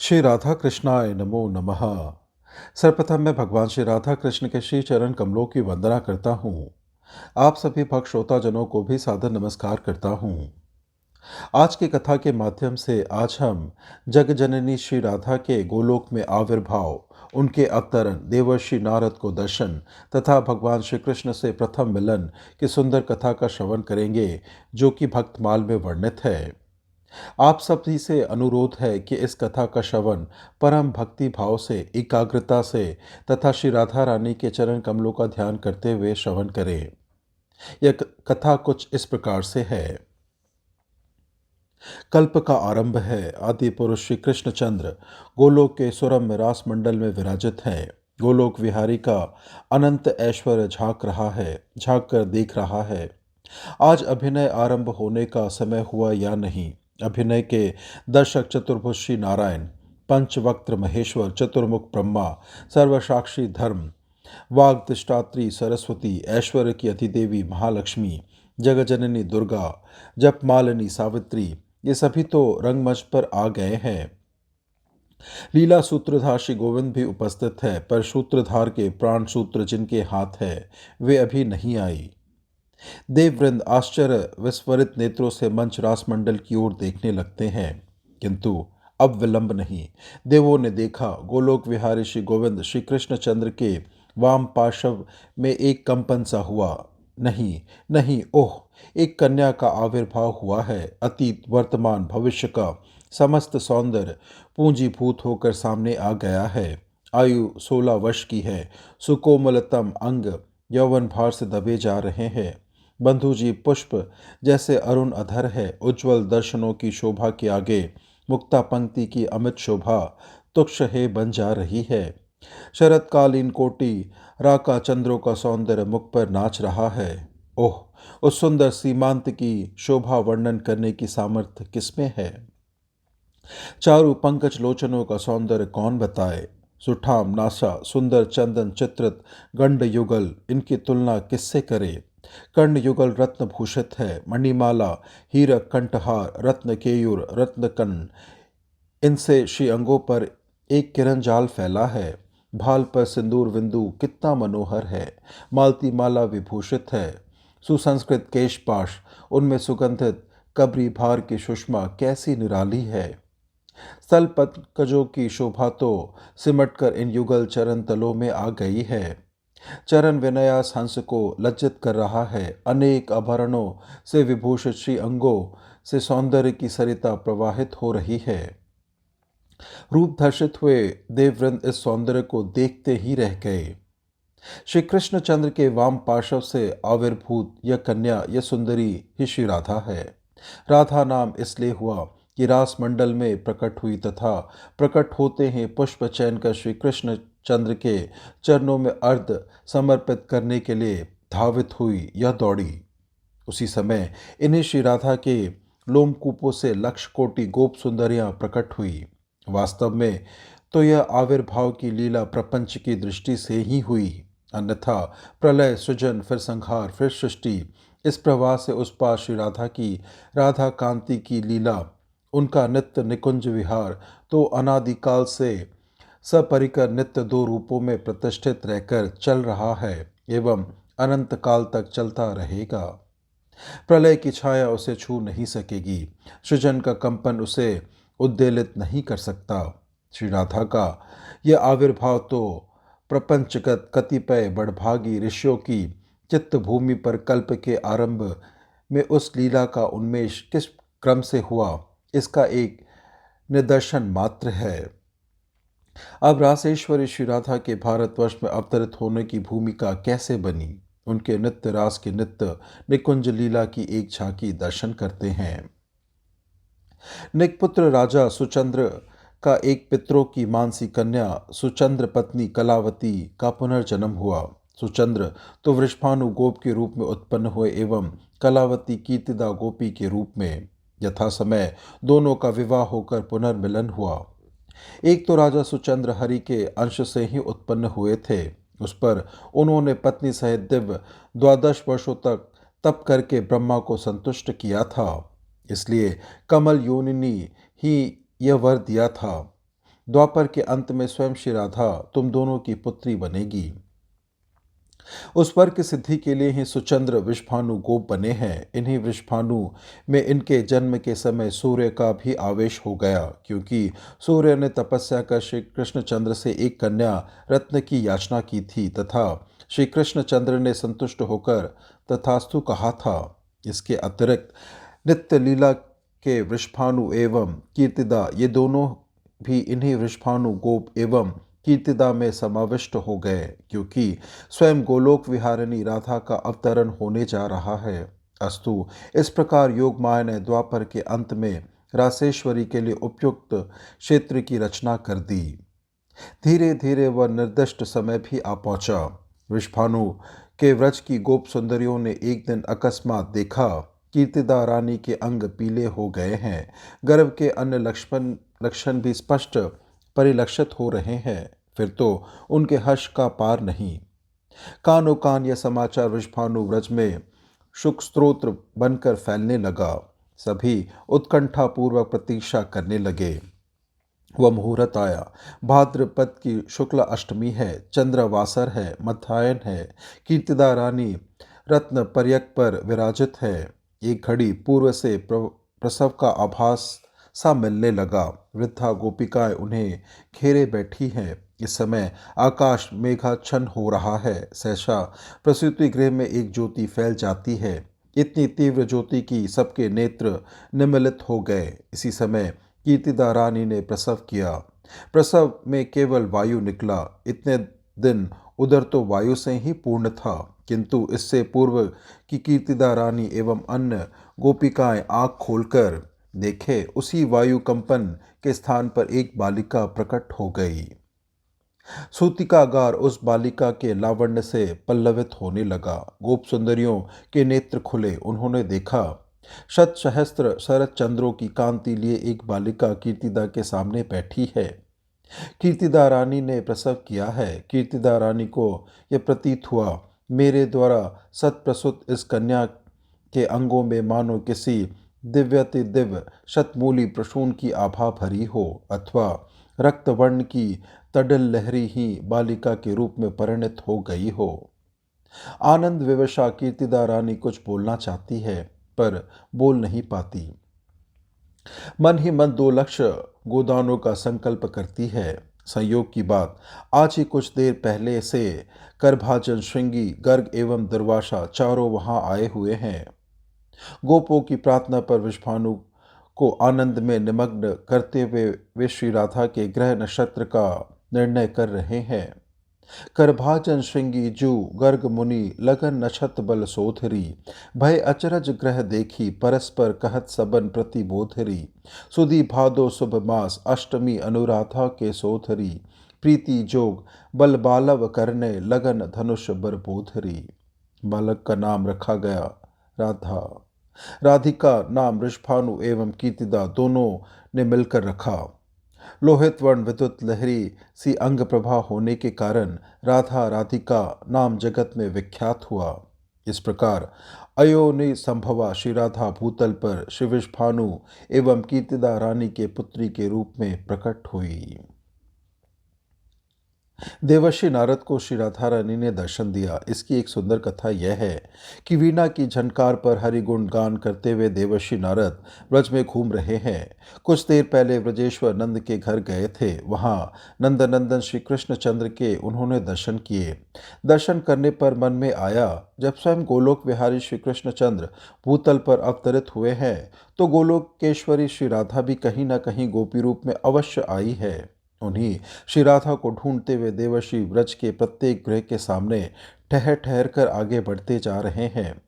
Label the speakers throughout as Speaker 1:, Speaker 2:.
Speaker 1: श्री राधा कृष्णाय नमो नमः। सर्वप्रथम मैं भगवान श्री राधा कृष्ण के श्री चरण कमलों की वंदना करता हूँ। आप सभी भक्त श्रोताजनों को भी सादर नमस्कार करता हूँ। आज की कथा के माध्यम से आज हम जग जननी श्री राधा के गोलोक में आविर्भाव, उनके अवतरण, देवर्षि नारद को दर्शन तथा भगवान श्री कृष्ण से प्रथम मिलन की सुंदर कथा का श्रवण करेंगे, जो कि भक्तमाल में वर्णित है। आप सभी से अनुरोध है कि इस कथा का श्रवण परम भक्ति भाव से, एकाग्रता से तथा श्री राधा रानी के चरण कमलों का ध्यान करते हुए श्रवण करें। यह कथा कुछ इस प्रकार से है। कल्प का आरंभ है। आदि पुरुष श्री कृष्णचंद्र गोलोक के सुरम्य रास मंडल में विराजित हैं। गोलोक विहारी का अनंत ऐश्वर्य झांक कर देख रहा है। आज अभिनय आरंभ होने का समय हुआ या नहीं। अभिनय के दर्शक चतुर्भुज श्री नारायण, पंचवक्त्र महेश्वर, चतुर्मुख ब्रह्मा, सर्वसाक्षी धर्म, वाग्दिष्टात्री सरस्वती, ऐश्वर्य की अधिदेवी महालक्ष्मी, जगजननी दुर्गा, जपमालिनी सावित्री, ये सभी तो रंगमंच पर आ गए हैं। लीला सूत्रधार श्री गोविंद भी उपस्थित है, पर सूत्रधार के प्राण सूत्र जिनके हाथ है वे अभी नहीं आई। देववृंद आश्चर्य विस्फारित नेत्रों से मंच रासमंडल की ओर देखने लगते हैं, किंतु अब विलंब नहीं। देवों ने देखा, गोलोक विहारी श्री गोविंद श्री कृष्णचंद्र के वाम पार्श्व में एक कंपन सा हुआ। नहीं नहीं, ओह, एक कन्या का आविर्भाव हुआ है। अतीत, वर्तमान, भविष्य का समस्त सौंदर्य पूंजीभूत होकर सामने आ गया है। आयु 16 वर्ष की है। सुकोमलतम अंग यौवन भार से दबे जा रहे हैं। बंधु जी पुष्प जैसे अरुण अधर है। उज्ज्वल दर्शनों की शोभा के आगे मुक्ता पंक्ति की अमित शोभा तुक्ष है बन जा रही है। शरतकालीन कोटि राका चंद्रों का सौंदर्य मुख पर नाच रहा है। ओह, उस सुंदर सीमांत की शोभा वर्णन करने की सामर्थ्य किसमें है। चारु पंकज लोचनों का सौंदर्य कौन बताए। सुठाम नासा, सुंदर चंदन चित्रित गंड युगल, इनकी तुलना किससे करे। कर्ण युगल रत्न भूषित है। मणिमाला, हीरक कंठहार, रत्न केयूर, रत्न कर्ण, इनसे श्री अंगों पर एक किरण जाल फैला है। भाल पर सिंदूर बिंदु कितना मनोहर है। मालती माला विभूषित है। सुसंस्कृत केशपाश, उनमें सुगंधित कबरी भार की सुषमा कैसी निराली है। स्थल पंकजों की शोभा तो सिमटकर इन युगल चरण तलों में आ गई है। चरण विनयास हंस को लज्जित कर रहा है। अनेक आभरणों से विभूषित श्री अंगों से सौंदर्य की सरिता प्रवाहित हो रही है। रूप धर्षित हुए देववृंद इस सौंदर्य को देखते ही रह गए। श्री कृष्णचंद्र के वाम पार्श्व से आविर्भूत यह कन्या, यह सुंदरी ही श्री राधा है। राधा नाम इसलिए हुआ कि रास मंडल में प्रकट हुई तथा प्रकट होते ही पुष्प चयन कर श्री कृष्ण चंद्र के चरणों में अर्ध समर्पित करने के लिए धावित हुई, यह दौड़ी। उसी समय इन्हीं श्री राधा के लोमकूपों से लक्ष कोटि गोप सुंदरियां प्रकट हुई। वास्तव में तो यह आविर्भाव की लीला प्रपंच की दृष्टि से ही हुई, अन्यथा प्रलय, सृजन, फिर संहार, फिर सृष्टि, इस प्रवाह से उस पार श्री राधा की राधा कांति की लीला, उनका नित्य निकुंज विहार तो अनादिकाल से सपरिकर नित्य दो रूपों में प्रतिष्ठित रहकर चल रहा है एवं अनंत काल तक चलता रहेगा। प्रलय की छाया उसे छू नहीं सकेगी। सृजन का कंपन उसे उद्वेलित नहीं कर सकता। श्री राधा का यह आविर्भाव तो प्रपंचगत कतिपय बड़भागी ऋषियों की चित्त भूमि पर कल्प के आरंभ में उस लीला का उन्मेष किस क्रम से हुआ, इसका एक निदर्शन मात्र है। अब रासेश्वरी श्री राधा के भारतवर्ष में अवतरित होने की भूमिका कैसे बनी, उनके नित्य रास की नित्य निकुंज लीला की एक झांकी दर्शन करते हैं। निकपुत्र राजा सुचंद्र का एक पितरों की मानसी कन्या सुचंद्र पत्नी कलावती का पुनर्जन्म हुआ। सुचंद्र तो वृषभानु गोप के रूप में उत्पन्न हुए एवं कलावती कीर्तिदा गोपी के रूप में। यथा समय दोनों का विवाह होकर पुनर्मिलन हुआ। एक तो राजा सुचंद्र हरि के अंश से ही उत्पन्न हुए थे। उस पर उन्होंने पत्नी सहित दिव्य 12 वर्षों तक तप करके ब्रह्मा को संतुष्ट किया था। इसलिए कमल योनिनी ही यह वर दिया था। द्वापर के अंत में स्वयं श्री राधा तुम दोनों की पुत्री बनेगी। उस पर की सिद्धि के लिए ही सुचंद्र वृषभानु गोप बने हैं। इन्हीं वृषभानु में इनके जन्म के समय सूर्य का भी आवेश हो गया, क्योंकि सूर्य ने तपस्या कर श्री कृष्णचंद्र से एक कन्या रत्न की याचना की थी तथा श्री कृष्णचंद्र ने संतुष्ट होकर तथास्तु कहा था। इसके अतिरिक्त नित्य लीला के वृषभानु एवं कीर्तिदा ये दोनों भी इन्हीं वृषभानु गोप एवं कीर्तिदा में समाविष्ट हो गए, क्योंकि स्वयं गोलोक विहारिणी राधा का अवतरण होने जा रहा है। अस्तु, इस प्रकार योग माया ने द्वापर के अंत में रासेश्वरी के लिए उपयुक्त क्षेत्र की रचना कर दी। धीरे धीरे वह निर्दिष्ट समय भी आ पहुंचा। वृषभानु के व्रज की गोप सुंदरियों ने एक दिन अकस्मात देखा कीर्तिदा रानी के अंग पीले हो गए हैं। गर्भ के अन्य लक्षण भी स्पष्ट परिलक्षित हो रहे हैं। फिर तो उनके हर्ष का पार नहीं। कानो कान यह समाचार वृषभानु व्रज में शुक स्त्रोत्र बनकर फैलने लगा। सभी उत्कंठापूर्वक प्रतीक्षा करने लगे। वह मुहूर्त आया। भाद्रपद की शुक्ल अष्टमी है, चंद्रवासर है, मध्याह्न है। कीर्तिदा रानी रत्न पर्यक पर विराजित है। एक घड़ी पूर्व से प्रसव का आभास सा मिलने लगा। वृद्धा गोपिकाएं उन्हें घेरे बैठी हैं। इस समय आकाश मेघाच्छन्न हो रहा है। सहसा प्रसूति गृह में एक ज्योति फैल जाती है। इतनी तीव्र ज्योति की सबके नेत्र निमिलित हो गए। इसी समय कीर्तिदा रानी ने प्रसव किया। प्रसव में केवल वायु निकला। इतने दिन उदर तो वायु से ही पूर्ण था, किंतु इससे पूर्व की कीर्तिदा रानी एवं अन्य गोपिकाएं आँख खोलकर देखे, उसी वायु कंपन के स्थान पर एक बालिका प्रकट हो गई। सूतिकागार उस बालिका के लावण्य से पल्लवित होने लगा। गोप सुंदरियों के नेत्र खुले। उन्होंने देखा शत सहस्त्र शरद चंद्रों की कांति लिए एक बालिका कीर्तिदा के सामने बैठी है। कीर्तिदा रानी ने प्रसव किया है। कीर्तिदा रानी को यह प्रतीत हुआ मेरे द्वारा सतप्रसुत इस कन्या के अंगों में मानो किसी दिव्यति दिव्य शतमूली प्रसून की आभा भरी हो, अथवा रक्तवर्ण की तडिल लहरी ही बालिका के रूप में परिणत हो गई हो। आनंद विवशा कीर्तिदा रानी कुछ बोलना चाहती है, पर बोल नहीं पाती। मन ही मन 2 लक्ष्य गोदानों का संकल्प करती है। संयोग की बात, आज ही कुछ देर पहले से करभाजन, श्रृंगी, गर्ग एवं दुर्वासा चारों वहां आए हुए हैं। गोपों की प्रार्थना पर वृषभानु को आनंद में निमग्न करते हुए वे श्री राधा के ग्रह नक्षत्र का निर्णय कर रहे हैं। करभाजन, श्रृंगी, जू, गर्ग मुनि, लगन नक्षत्र बल सोधरी, भय अचरज ग्रह देखी, परस्पर कहत सबन प्रतिबोधरी, सुधी भादो शुभ मास, अष्टमी अनुराधा के सोधरी, प्रीति जोग बल बालव करने, लगन धनुष बरबोधरी। बालक का नाम रखा गया राधा। राधिका नाम वृषभानु एवं कीर्तिदा दोनों ने मिलकर रखा। लोहित वर्ण विद्युत लहरी सी अंग प्रभा होने के कारण राधा राधिका नाम जगत में विख्यात हुआ। इस प्रकार अयोनि संभवा श्री राधा भूतल पर श्री वृषभानु एवं कीर्तिदा रानी के पुत्री के रूप में प्रकट हुई। देवर्षि नारद को श्री राधा रानी ने दर्शन दिया। इसकी एक सुंदर कथा यह है कि वीणा की झनकार पर हरिगुण गान करते हुए देवर्षि नारद ब्रज में घूम रहे हैं। कुछ देर पहले ब्रजेश्वर नंद के घर गए थे। वहां नंदनंदन श्री कृष्णचंद्र के उन्होंने दर्शन किए। दर्शन करने पर मन में आया, जब स्वयं गोलोक विहारी श्री कृष्णचंद्र भूतल पर अवतरित हुए हैं, तो गोलोकेश्वरी श्री राधा भी कहीं न कहीं गोपी रूप में अवश्य आई है। उन्हीं श्री राधा को ढूंढते हुए देवर्षि व्रज के प्रत्येक गृह के सामने ठहर ठहर कर आगे बढ़ते जा रहे हैं।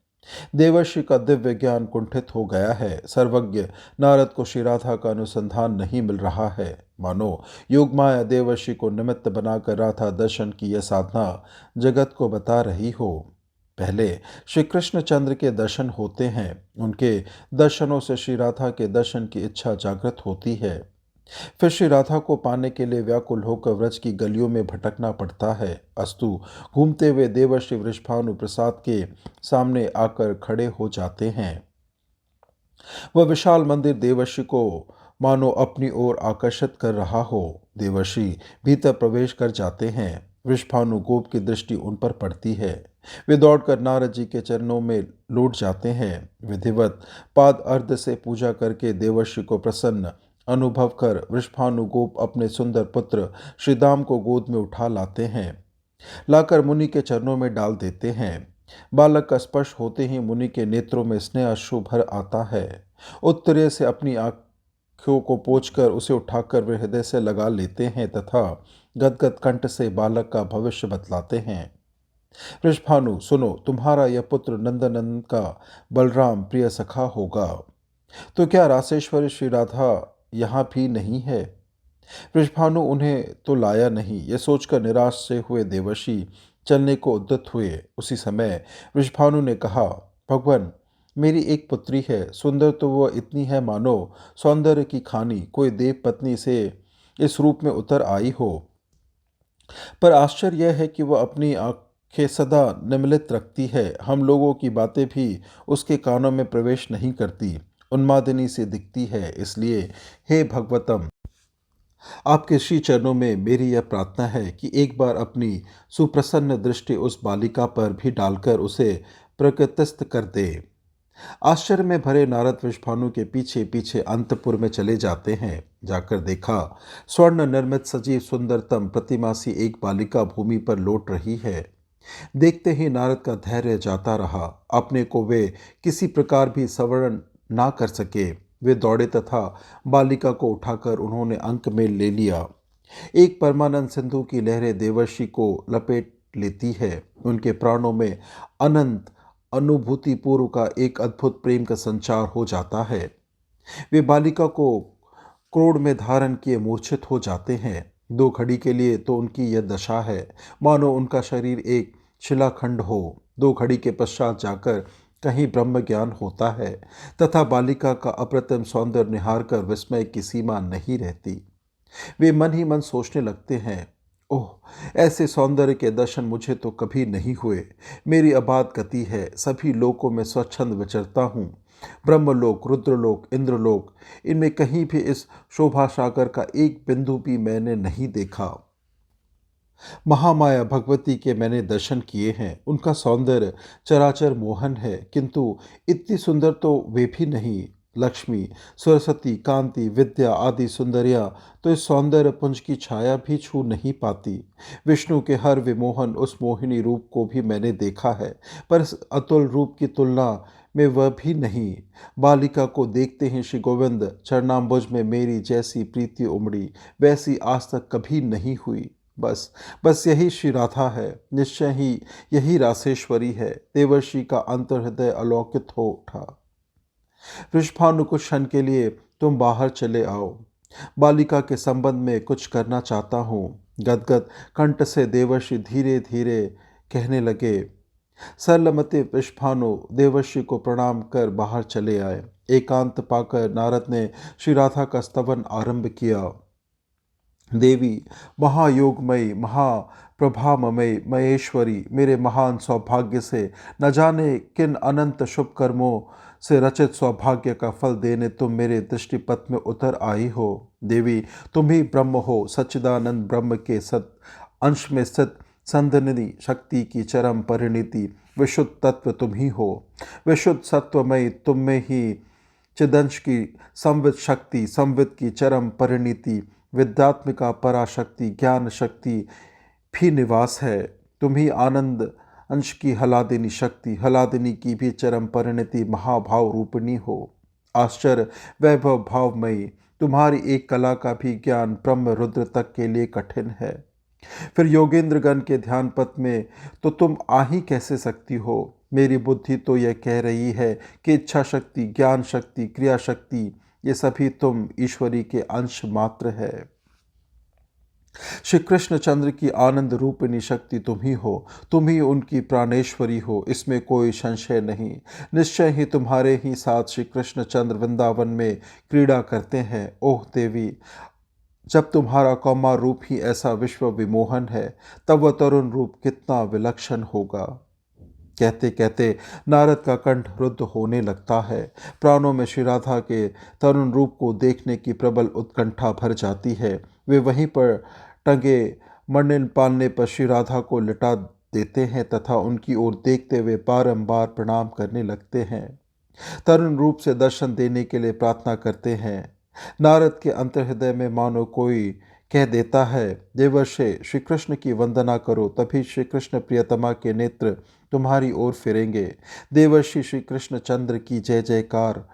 Speaker 1: देवर्षि का दिव्य ज्ञान कुंठित हो गया है। सर्वज्ञ नारद को श्री राधा का अनुसंधान नहीं मिल रहा है। मानो योगमाया देवर्षि को निमित्त बनाकर राधा दर्शन की यह साधना जगत को बता रही हो। पहले श्री कृष्णचंद्र के दर्शन होते हैं। उनके दर्शनों से श्री राधा के दर्शन की इच्छा जागृत होती है। फिर श्री राधा को पाने के लिए व्याकुल होकर व्रज की गलियों में भटकना पड़ता है। अस्तु घूमते हुए देवर्षि वृषभानु प्रसाद के सामने आकर खड़े हो जाते हैं। वह विशाल मंदिर देवर्षि को मानो अपनी ओर आकर्षित कर रहा हो। देवर्षि भीतर प्रवेश कर जाते हैं। वृषभानु गोप की दृष्टि उन पर पड़ती है। वे दौड़कर नारद जी के चरणों में लौट जाते हैं। विधिवत पाद अर्ध से पूजा करके देवर्षि को प्रसन्न अनुभव कर वृषभानु गोप अपने सुंदर पुत्र श्रीदाम को गोद में उठा लाते हैं। लाकर मुनि के चरणों में डाल देते हैं। बालक का स्पर्श होते ही मुनि के नेत्रों में स्नेह अश्रु भर आता है। उत्तरे से अपनी आंखों को पोंछकर उसे उठाकर वे हृदय से लगा लेते हैं तथा गदगद कंठ से बालक का भविष्य बतलाते हैं। वृषभानु, सुनो, तुम्हारा यह पुत्र नंदनंदन का बलराम प्रिय सखा होगा। तो क्या रासेश्वरी श्री राधा यहाँ भी नहीं है? वृषभानु उन्हें तो लाया नहीं, यह सोचकर निराश से हुए देवर्षि चलने को उद्यत हुए। उसी समय वृषभानु ने कहा, भगवान, मेरी एक पुत्री है, सुंदर तो वह इतनी है मानो सौंदर्य की खानी कोई देव पत्नी से इस रूप में उतर आई हो। पर आश्चर्य यह है कि वह अपनी आंखें सदा निमिलित रखती है। हम लोगों की बातें भी उसके कानों में प्रवेश नहीं करती, उन्मादिनी से दिखती है। इसलिए हे भगवतम, आपके श्री चरणों में मेरी यह प्रार्थना है कि एक बार अपनी सुप्रसन्न दृष्टि उस बालिका पर भी डालकर उसे प्रकृतिस्थ कर दे। आश्चर्य में भरे नारद वृषभानु के पीछे पीछे अंतपुर में चले जाते हैं। जाकर देखा, स्वर्ण निर्मित सजीव सुंदरतम प्रतिमा सी एक बालिका भूमि पर लौट रही है। देखते ही नारद का धैर्य जाता रहा। अपने को वे किसी प्रकार भी सवर्ण ना कर सके। वे दौड़े तथा बालिका को उठाकर उन्होंने अंक में ले लिया। एक परमानंद सिंधु की लहरें देवर्षि को लपेट लेती है। उनके प्राणों में अनंत अनुभूतिपूर्व का एक अद्भुत प्रेम का संचार हो जाता है। वे बालिका को क्रोध में धारण किए मूर्छित हो जाते हैं। 2 घड़ी के लिए तो उनकी यह दशा है मानो उनका शरीर एक शिलाखंड हो। 2 घड़ी के पश्चात जाकर कहीं ब्रह्म ज्ञान होता है तथा बालिका का अप्रतिम सौंदर्य निहार कर विस्मय की सीमा नहीं रहती। वे मन ही मन सोचने लगते हैं, ओह, ऐसे सौंदर्य के दर्शन मुझे तो कभी नहीं हुए। मेरी अबाध गति है, सभी लोकों में स्वच्छंद विचरता हूँ। ब्रह्मलोक, रुद्रलोक, इंद्रलोक, इनमें कहीं भी इस शोभा सागर का एक बिंदु भी मैंने नहीं देखा। महामाया भगवती के मैंने दर्शन किए हैं, उनका सौंदर्य चराचर मोहन है, किंतु इतनी सुंदर तो वे भी नहीं। लक्ष्मी, सरस्वती, कांति, विद्या आदि सुंदरियाँ तो इस सौंदर्य पुंज की छाया भी छू नहीं पाती। विष्णु के हर विमोहन उस मोहिनी रूप को भी मैंने देखा है, पर इस अतुल रूप की तुलना में वह भी नहीं। बालिका को देखते ही श्री गोविंद चरणाम्बुज में मेरी जैसी प्रीति उमड़ी, वैसी आज तक कभी नहीं हुई। बस यही श्री राधा है, निश्चय ही यही रासेश्वरी है। देवर्षि का अंतर्हृदय अलौकित हो उठा। वृषभानु, कुछ क्षण के लिए तुम बाहर चले आओ, बालिका के संबंध में कुछ करना चाहता हूँ। गदगद कंठ से देवर्षि धीरे धीरे कहने लगे। सरलमति वृषभानु देवर्षि को प्रणाम कर बाहर चले आए। एकांत पाकर नारद ने श्री राधा का स्तवन आरंभ किया। देवी, महायोगमयी, महाप्रभामयी महेश्वरी, मेरे महान सौभाग्य से न जाने किन अनंत शुभ कर्मों से रचित सौभाग्य का फल देने तुम मेरे दृष्टिपथ में उतर आई हो। देवी, तुम ही ब्रह्म हो, सच्चिदानंद ब्रह्म के सत अंश में स्थित संधनिधि शक्ति की चरम परिणति, विशुद्ध तत्व तुम ही हो। विशुद्ध सत्वमयी तुम में ही चिदंश की संवित शक्ति, संवित की चरम परिणति, विद्यात्मिका पराशक्ति, ज्ञान शक्ति भी निवास है। तुम ही आनंद अंश की हलादिनी शक्ति, हलादिनी की भी चरम परिणति महाभाव रूपिणी हो। आश्चर्य वैभव भावमयी, तुम्हारी एक कला का भी ज्ञान ब्रह्म रुद्र तक के लिए कठिन है। फिर योगेंद्रगण के ध्यान पथ में तो तुम आ ही कैसे सकती हो? मेरी बुद्धि तो यह कह रही है कि इच्छा शक्ति, ज्ञान शक्ति, क्रिया शक्ति, ये सभी तुम ईश्वरी के अंश मात्र है। श्री कृष्णचंद्र की आनंद रूपिणी शक्ति तुम ही हो, तुम ही उनकी प्राणेश्वरी हो, इसमें कोई संशय नहीं। निश्चय ही तुम्हारे ही साथ श्री कृष्णचंद्र वृंदावन में क्रीड़ा करते हैं। ओह देवी, जब तुम्हारा कौमार रूप ही ऐसा विश्व विमोहन है, तब वह तरुण रूप कितना विलक्षण होगा। कहते कहते नारद का कंठ रुद्ध होने लगता है। प्राणों में श्री राधा के तरुण रूप को देखने की प्रबल उत्कंठा भर जाती है। वे वहीं पर टंगे मणिल पालने पर श्री राधा को लिटा देते हैं तथा उनकी ओर देखते हुए बारंबार प्रणाम करने लगते हैं। तरुण रूप से दर्शन देने के लिए प्रार्थना करते हैं। नारद के अंतर्हृदय में मानो कोई कह देता है, देवर्षि श्री कृष्ण की वंदना करो, तभी श्री कृष्ण प्रियतमा के नेत्र तुम्हारी ओर फिरेंगे। देवर्षि श्री कृष्ण चंद्र की जय जयकार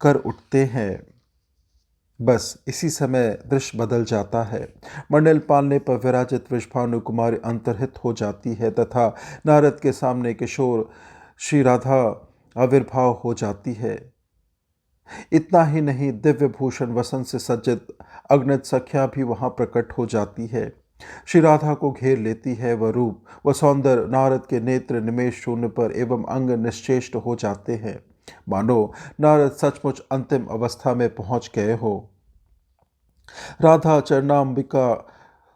Speaker 1: कर उठते हैं। बस इसी समय दृश्य बदल जाता है। मंडल पालने पर विराजित वृषभानु कुमारी अंतर्हित हो जाती है तथा नारद के सामने किशोर श्री राधा आविर्भाव हो जाती है। इतना ही नहीं, दिव्य भूषण वसंत से सज्जित अग्नित सख्या भी वहां प्रकट हो जाती है। श्री राधा को घेर लेती है। वह रूप, वह सौंदर्य नारद के नेत्र निमेष शून्य पर एवं अंग निश्चेष्ट हो जाते हैं, मानो नारद सचमुच अंतिम अवस्था में पहुंच गए हो। राधा चरणाम्बिका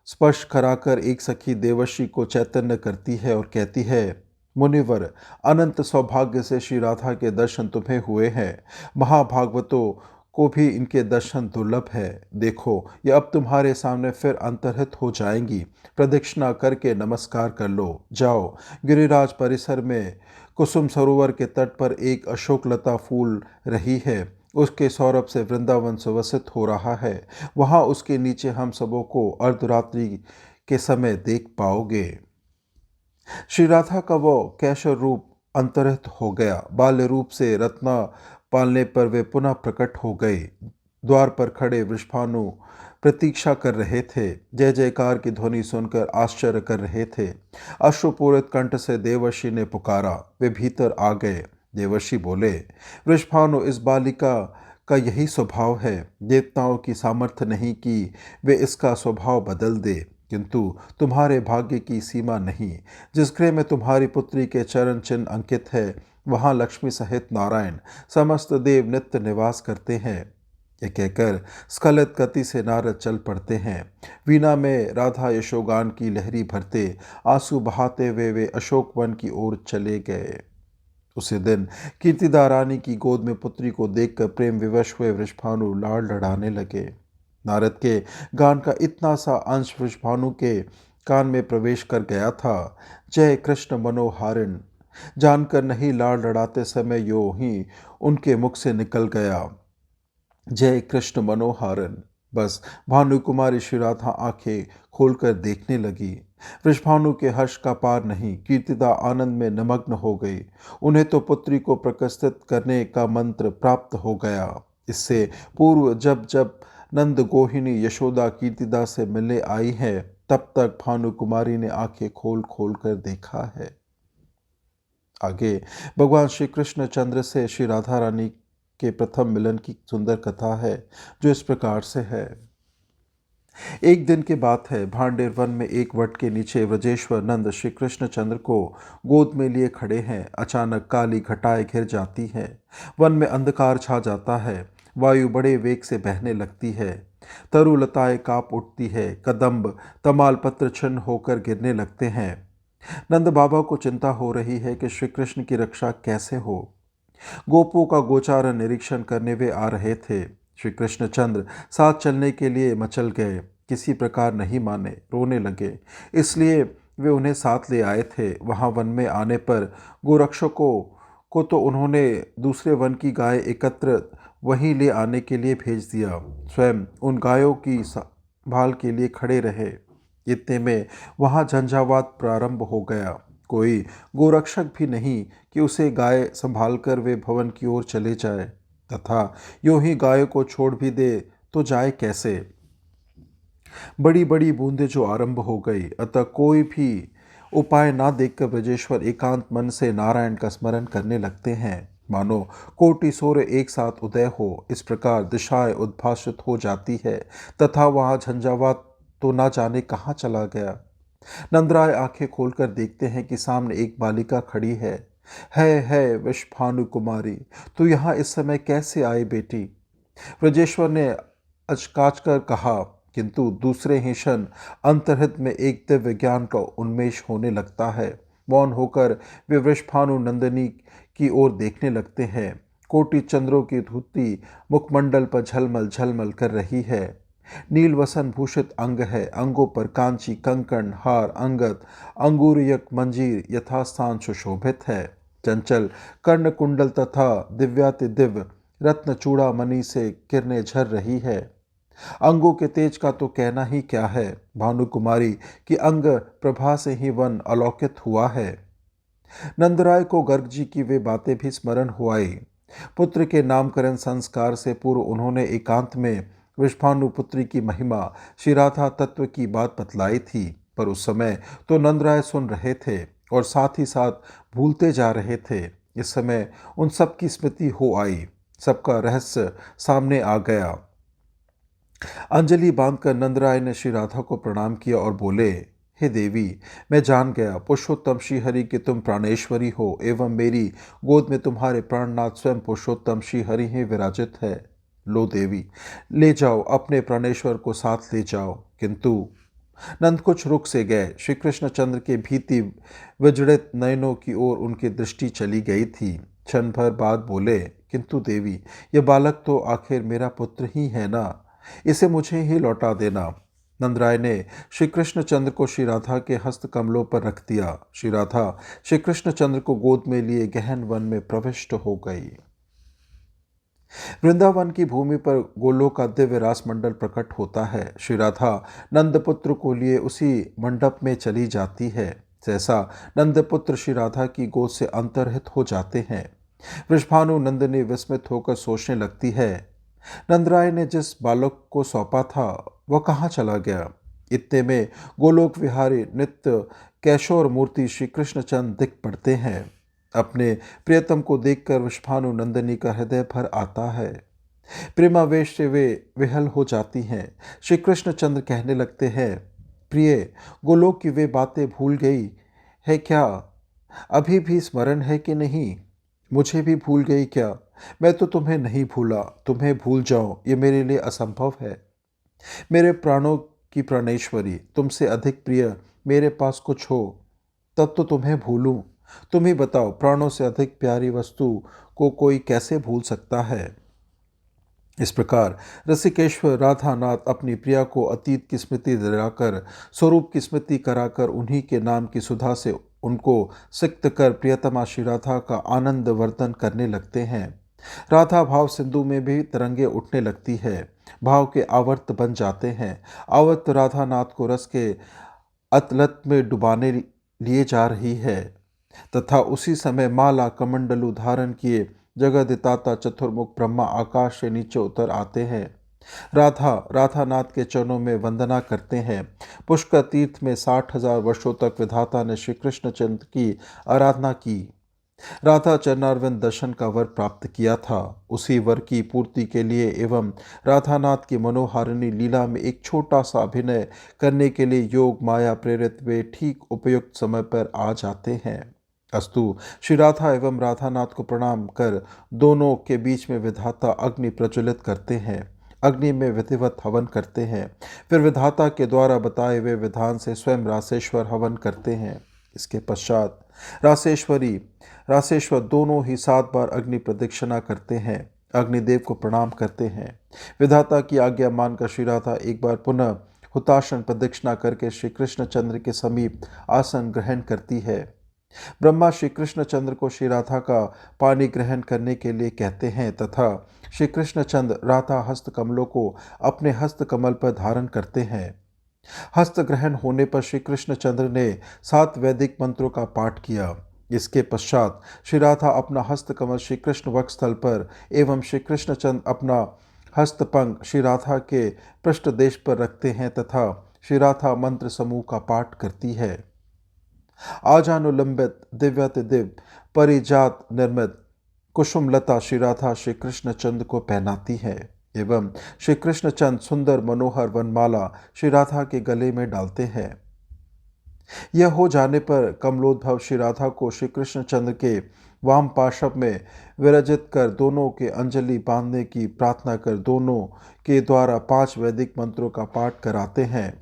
Speaker 1: स्पर्श कराकर एक सखी देवर्षि को चैतन्य करती है और कहती है, मुनिवर, अनंत सौभाग्य से श्री राधा के दर्शन तुम्हें हुए हैं। महाभागवतों को भी इनके दर्शन दुर्लभ है। देखो, ये अब तुम्हारे सामने फिर अंतर्हित हो जाएंगी। प्रदक्षिणा करके नमस्कार कर लो। जाओ, गिरिराज परिसर में कुसुम सरोवर के तट पर एक अशोकलता फूल रही है, उसके सौरभ से वृंदावन सुवसित हो रहा है। वहां उसके नीचे हम सबों को अर्धरात्रि के समय देख पाओगे। श्री राधा का वो कैशोर रूप अंतर्हित हो गया। बाल्य रूप से रत्ना पालने पर वे पुनः प्रकट हो गए। द्वार पर खड़े वृषभानु प्रतीक्षा कर रहे थे। जय जयकार की ध्वनि सुनकर आश्चर्य कर रहे थे। अश्रुपूरित कंठ से देवर्षि ने पुकारा। वे भीतर आ गए। देवर्षि बोले, वृषभानु, इस बालिका का यही स्वभाव है। देवताओं की सामर्थ्य नहीं कि वे इसका स्वभाव बदल दे, किंतु तुम्हारे भाग्य की सीमा नहीं। जिस गृह में तुम्हारी पुत्री के चरण चिन्ह अंकित है, वहां लक्ष्मी सहित नारायण समस्त देव नित्य निवास करते हैं। यह कहकर स्खलित गति से नारद चल पड़ते हैं। वीणा में राधा यशोगान की लहरी भरते आंसू बहाते हुए वे अशोक वन की ओर चले गए। उसी दिन कीर्तिदा रानी की गोद में पुत्री को देखकर प्रेम विवश हुए वृषभानु लाड़ लड़ाने लगे। नारद के गान का इतना सा अंश वृषभानु के कान में प्रवेश कर गया था। जय कृष्ण मनोहारिण जानकर नहीं लाड़ लड़ाते समय यो ही उनके मुख से निकल गया, जय कृष्ण मनोहारिण। बस भानु कुमारी श्री राधा आंखें खोलकर देखने लगी। वृषभानु के हर्ष का पार नहीं। कीर्तिदा आनंद में निमग्न हो गई। उन्हें तो पुत्री को प्रकर्षित करने का मंत्र प्राप्त हो गया। इससे पूर्व जब जब नंद गोहिनी यशोदा कीर्तिदा से मिलने आई है, तब तक भानु कुमारी ने आंखें खोल खोल कर देखा है। आगे भगवान श्री कृष्ण चंद्र से श्री राधा रानी के प्रथम मिलन की सुंदर कथा है, जो इस प्रकार से है। एक दिन की बात है, भांडेर वन में एक वट के नीचे व्रजेश्वर नंद श्री कृष्ण चंद्र को गोद में लिए खड़े हैं। अचानक काली घटाएं घिर जाती हैं। वन में अंधकार छा जाता है। वायु बड़े वेग से बहने लगती है। तरुलताएं कांप उठती है। कदम्ब तमाल पत्र छिन्न होकर गिरने लगते हैं। नंद बाबा को चिंता हो रही है कि श्री कृष्ण की रक्षा कैसे हो। गोपों का गोचारण निरीक्षण करने वे आ रहे थे। श्री कृष्णचंद्र साथ चलने के लिए मचल गए। किसी प्रकार नहीं माने, रोने लगे। इसलिए वे उन्हें साथ ले आए थे। वहां वन में आने पर गोरक्षकों को तो उन्होंने दूसरे वन की गाय एकत्र वहीं ले आने के लिए भेज दिया। स्वयं उन गायों की संभाल के लिए खड़े रहे। इतने में वहां झंझावात प्रारंभ हो गया। कोई गोरक्षक भी नहीं कि उसे गाय संभालकर वे भवन की ओर चले जाए, तथा यूं ही गायों को छोड़ भी दे तो जाए कैसे। बड़ी बड़ी बूंदें जो आरंभ हो गई, अतः कोई भी उपाय ना देखकर ब्रजेश्वर एकांत मन से नारायण का स्मरण करने लगते हैं। मानो कोटि सूर्य एक साथ उदय हो, इस प्रकार दिशाएं उद्भासित हो जाती है तथा वहां झंझावात तो ना जाने कहाँ चला गया। नंदराय आंखें खोलकर देखते हैं कि सामने एक बालिका खड़ी है वृषभानु कुमारी, तू यहाँ इस समय कैसे आई बेटी? ब्रजेश्वर ने अचकाच कर कहा, किंतु दूसरे ही क्षण अंतर्हित में एक दिव्य ज्ञान का उन्मेष होने लगता है। मौन होकर वे वृषभानु नंदिनी की ओर देखने लगते हैं। कोटि चंद्रों की धूती मुखमंडल पर झलमल झलमल कर रही है। नीलवसन भूषित अंग है, अंगों पर कांची कंकण हार अंगत अंगूरियक मंजीर यथास्थान सुशोभित है। चंचल कर्ण कुंडल तथा दिव्याति दिव्य रत्न चूड़ा मणि से किरणें झर रही है। अंगों के तेज का तो कहना ही क्या है, भानु कुमारी की अंग प्रभा से ही वन अलौकित हुआ है। नंदराय को गर्ग जी की वे बातें भी स्मरण हो आई। पुत्र के नामकरण संस्कार से पूर्व उन्होंने एकांत में वृषभानु पुत्री की महिमा श्री राधा तत्व की बात बतलाई थी, पर उस समय तो नंदराय सुन रहे थे और साथ ही साथ भूलते जा रहे थे। इस समय उन सब की स्मृति हो आई, सबका रहस्य सामने आ गया। अंजलि बांधकर नंदराय ने श्री राधा को प्रणाम किया और बोले, हे देवी, मैं जान गया पुरुषोत्तम श्रीहरि के तुम प्राणेश्वरी हो एवं मेरी गोद में तुम्हारे प्राणनाथ स्वयं पुरुषोत्तम श्रीहरि ही विराजित है। लो देवी, ले जाओ, अपने प्राणेश्वर को साथ ले जाओ। किंतु नंद कुछ रुक से गए। श्री कृष्णचंद्र के भीति विजड़ित नयनों की ओर उनकी दृष्टि चली गई थी। क्षण भर बाद बोले, किंतु देवी, यह बालक तो आखिर मेरा पुत्र ही है ना, इसे मुझे ही लौटा देना। नंदराय ने श्री कृष्णचंद्र को श्री राधा के हस्त कमलों पर रख दिया। श्री राधा श्री कृष्णचंद्र को गोद में लिए गहन वन में प्रविष्ट हो गई। वृंदावन की भूमि पर गोलोक का दिव्य रास मंडल प्रकट होता है। श्री राधा नंदपुत्र को लिए उसी मंडप में चली जाती है। जैसा नंदपुत्र श्री राधा की गोद से अंतर्हित हो जाते हैं। वृषभानु नंदिनी विस्मित होकर सोचने लगती है, नंदराय ने जिस बालक को सौंपा था वह कहाँ चला गया। इतने में गोलोक विहारी नित्य कैशोर मूर्ति श्री कृष्णचंद्र दिख पड़ते हैं। अपने प्रियतम को देखकर वृषभानु नंदिनी का हृदय भर आता है। प्रेमावेश से वे विहल हो जाती हैं। श्री कृष्णचंद्र कहने लगते हैं, प्रिय, गोलोक की वे बातें भूल गई है क्या? अभी भी स्मरण है कि नहीं? मुझे भी भूल गई क्या? मैं तो तुम्हें नहीं भूला, तुम्हें भूल जाऊं ये मेरे लिए असंभव है। मेरे प्राणों की प्राणेश्वरी, तुमसे अधिक प्रिय मेरे पास कुछ हो तब तो तुम्हें भूलूं। तुम ही बताओ, प्राणों से अधिक प्यारी वस्तु को कोई कैसे भूल सकता है। इस प्रकार रसिकेश्वर राधानाथ अपनी प्रिया को अतीत की स्मृति दिलाकर, स्वरूप की स्मृति कराकर, उन्हीं के नाम की सुधा से उनको सिक्त कर प्रियतमा श्री राधा का आनंद वर्धन करने लगते हैं। राधा भाव सिंधु में भी तरंगे उठने लगती है, भाव के आवर्त बन जाते हैं। आवर्त राधानाथ को रस के अतलत में डुबाने लिए जा रही है तथा उसी समय माला कमंडलू धारण किए जगदिताता चतुर्मुख ब्रह्मा आकाश से नीचे उतर आते हैं। राधा राधानाथ के चरणों में वंदना करते हैं। पुष्कर तीर्थ में 60,000 वर्षों तक विधाता ने श्री कृष्णचंद्र की आराधना की। राधा चरणारविंद दर्शन का वर प्राप्त किया था। उसी वर की पूर्ति के लिए एवं राधानाथ की मनोहारिणी लीला में एक छोटा सा अभिनय करने के लिए योग माया प्रेरित वे ठीक उपयुक्त समय पर आ जाते हैं। अस्तु, श्री राधा एवं राधानाथ को प्रणाम कर दोनों के बीच में विधाता अग्नि प्रज्वलित करते हैं। अग्नि में विधिवत हवन करते हैं। फिर विधाता के द्वारा बताए हुए विधान से स्वयं रासेश्वर हवन करते हैं। इसके पश्चात रासेश्वर दोनों ही 7 बार अग्नि प्रदक्षिणा करते हैं, अग्निदेव को प्रणाम करते हैं। विधाता की आज्ञा मानकर श्री राधा एक बार पुनः हुतासन प्रदक्षिणा करके श्री कृष्णचंद्र के समीप आसन ग्रहण करती है। ब्रह्मा श्री कृष्णचंद्र को श्री राधा का पानी ग्रहण करने के लिए कहते हैं तथा श्री कृष्णचंद्र राधा हस्त कमलों को अपने हस्त कमल पर धारण करते हैं। हस्त ग्रहण होने पर श्री कृष्णचंद्र ने 7 वैदिक मंत्रों का पाठ किया। इसके पश्चात श्री राधा अपना हस्त कमल श्री कृष्ण वक्षस्थल पर एवं श्री कृष्णचंद्र अपना हस्तपंख श्री राधा के पृष्ठ देश पर रखते हैं तथा श्री राधा मंत्र समूह का पाठ करती है। आजानुलंबित दिव्यातिदिव्य परिजात निर्मित कुसुम लता श्री राधा श्री कृष्णचंद्र को पहनाती है एवं श्री कृष्णचंद्र सुंदर मनोहर वनमाला श्री राधा के गले में डालते हैं। यह हो जाने पर कमलोद्भव श्री राधा को श्री कृष्णचंद्र के वाम पार्श्व में विराजित कर दोनों के अंजलि बांधने की प्रार्थना कर दोनों के द्वारा 5 वैदिक मंत्रों का पाठ कराते हैं।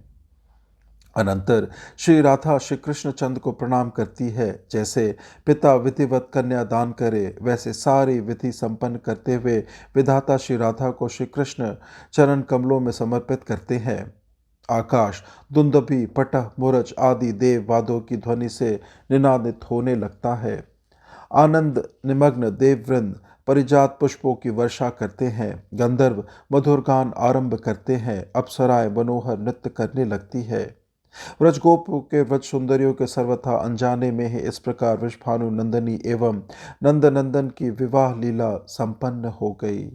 Speaker 1: अनंतर श्री राधा श्री कृष्णचंद्र को प्रणाम करती है। जैसे पिता विधिवत कन्या दान करे, वैसे सारी विधि संपन्न करते हुए विधाता श्री राधा को श्री कृष्ण चरण कमलों में समर्पित करते हैं। आकाश दुंदुभि, पटह, मुरज आदि देव वाद्यों की ध्वनि से निनादित होने लगता है। आनंद निमग्न देववृंद परिजात पुष्पों की वर्षा करते हैं। गंधर्व मधुर गान आरंभ करते हैं। अप्सराएं मनोहर नृत्य करने लगती है। व्रजगोप के व्रज सुंदरियों के सर्वथा अनजाने में ही इस प्रकार वृषभानु नंदनी एवं नंदनंदन की विवाह लीला संपन्न हो गई।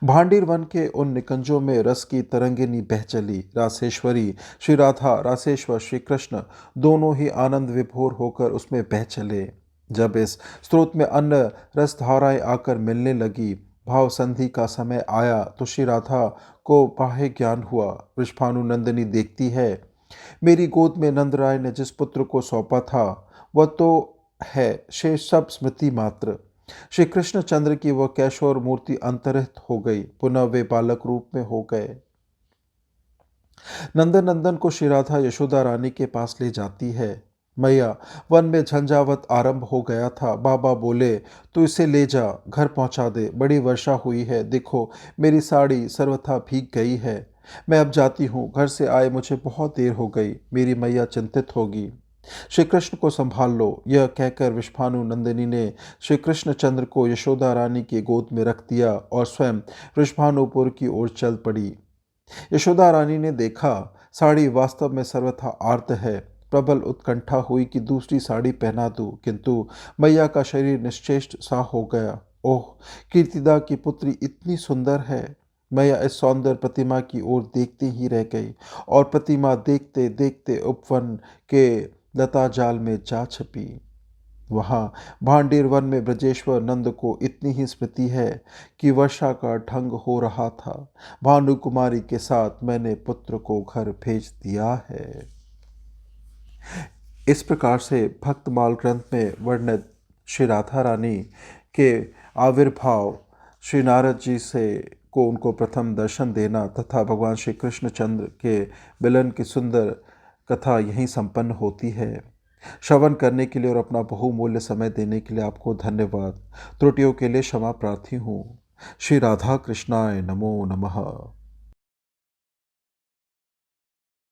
Speaker 1: भांडीर वन के उन निकंजों में रस की तरंगिनी बह चली। रासेश्वरी श्री राधा, रासेश्वर श्री कृष्ण दोनों ही आनंद विभोर होकर उसमें बह चले। जब इस स्रोत में अन्य रस धाराएं आकर मिलने लगी, भाव संधि का समय आया, तो श्री राधा को बाह्य ज्ञान हुआ। वृषभानु नंदिनी देखती है, मेरी गोद में नंदराय ने जिस पुत्र को सौंपा था वह तो है, शेष सब स्मृति मात्र। श्री कृष्णचंद्र की वह कैशोर मूर्ति अंतर्हित हो गई, पुनः वे बालक रूप में हो गए। नंदन को श्री राधा यशोदा रानी के पास ले जाती है। मैया, वन में झंझावत आरंभ हो गया था। बाबा बोले, तू इसे ले जा, घर पहुंचा दे, बड़ी वर्षा हुई है, देखो मेरी साड़ी सर्वथा भीग गई है। मैं अब जाती हूँ, घर से आए मुझे बहुत देर हो गई, मेरी मैया चिंतित होगी। श्री कृष्ण को संभाल लो, यह कहकर वृषभानु नंदिनी ने श्री कृष्णचंद्र को यशोदा रानी की गोद में रख दिया और स्वयं वृषभानुपुर की ओर चल पड़ी। यशोदा रानी ने देखा, साड़ी वास्तव में सर्वथा आर्त है। प्रबल उत्कंठा हुई कि दूसरी साड़ी पहना दूं, किंतु मैया का शरीर निश्चेष्ट सा हो गया। ओह, कीर्तिदा की पुत्री इतनी सुंदर है। मैया इस सौंदर्य प्रतिमा की ओर देखती ही रह गई और प्रतिमा देखते देखते उपवन के लता जाल में जा छिपी। वहां भांडीर वन में ब्रजेश्वर नंद को इतनी ही स्मृति है कि वर्षा का ढंग हो रहा था। भानु कुमारी के साथ मैंने पुत्र को घर भेज दिया है। इस प्रकार से भक्तमाल ग्रंथ में वर्णित श्री राधा रानी के आविर्भाव, श्री नारद जी से को उनको प्रथम दर्शन देना तथा भगवान श्री कृष्णचंद्र के मिलन की सुंदर कथा यहीं संपन्न होती है। श्रवण करने के लिए और अपना बहुमूल्य समय देने के लिए आपको धन्यवाद। त्रुटियों के लिए क्षमा प्रार्थी हूँ। श्री राधा कृष्णाय नमो नमः।